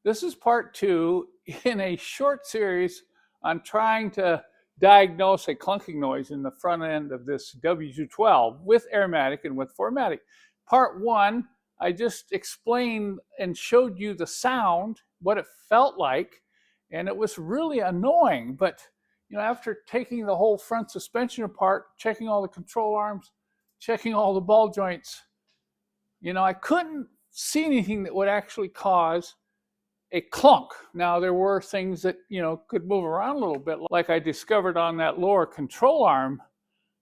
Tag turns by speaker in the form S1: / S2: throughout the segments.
S1: This is part 2 in a short series on trying to diagnose a clunking noise in the front end of this W212 with aromatic and with 4matic. Part 1, I just explained and showed you the sound, what it felt like, and it was really annoying. But after taking the whole front suspension apart, checking all the control arms, checking all the ball joints, I couldn't see anything that would actually cause a clunk. Now, there were things that, could move around a little bit, like I discovered on that lower control arm.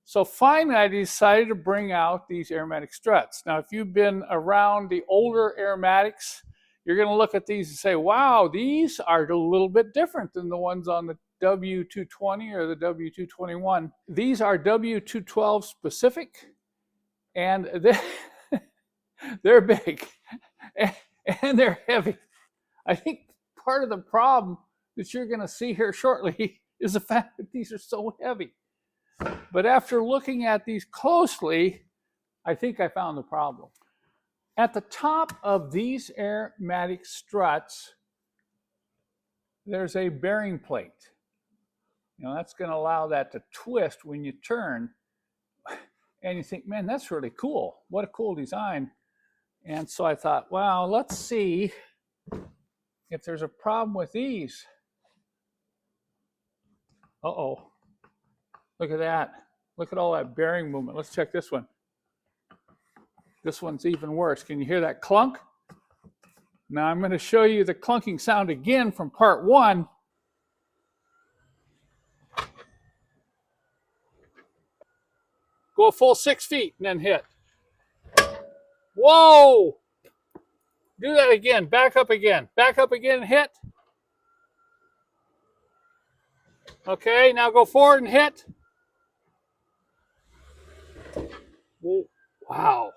S1: So finally, I decided to bring out these aromatic struts. Now, if you've been around the older aromatics, you're going to look at these and say, wow, these are a little bit different than the ones on the W220 or the W221. These are W212 specific, and they're big, and they're heavy. I think part of the problem that you're going to see here shortly is the fact that these are so heavy. But after looking at these closely, I think I found the problem. At the top of these aromatic struts, there's a bearing plate. That's going to allow that to twist when you turn. And you think, man, that's really cool. What a cool design. And so I thought, well, let's see if there's a problem with these. Uh-oh. Look at that. Look at all that bearing movement. Let's check this one. This one's even worse. Can you hear that clunk? Now I'm going to show you the clunking sound again from part 1. Go a full 6 feet and then hit. Whoa! Do that again. Back up again. Back up again and hit. Okay, now go forward and hit. Wow.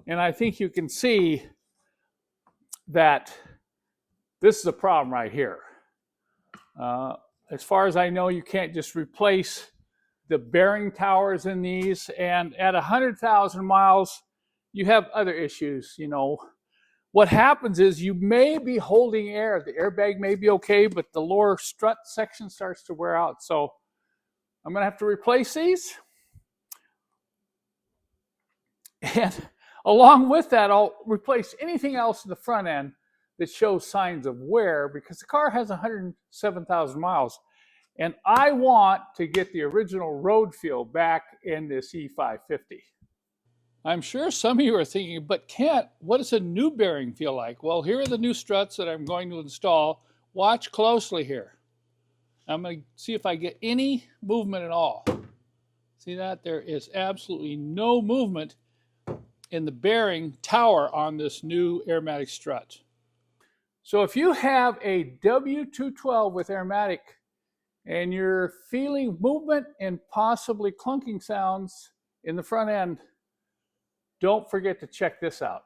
S1: And I think you can see that this is a problem right here. As far as I know, you can't just replace the bearing towers in these. And at 100,000 miles, you have other issues. What happens is you may be holding air. The airbag may be okay, but the lower strut section starts to wear out. So I'm going to have to replace these. And along with that, I'll replace anything else in the front end that shows signs of wear, because the car has 107,000 miles. And I want to get the original road feel back in this E550. I'm sure some of you are thinking, but Kent, what does a new bearing feel like? Well, here are the new struts that I'm going to install. Watch closely here. I'm going to see if I get any movement at all. See that? There is absolutely no movement in the bearing tower on this new aromatic strut. So if you have a W212 with aromatic and you're feeling movement and possibly clunking sounds in the front end, don't forget to check this out.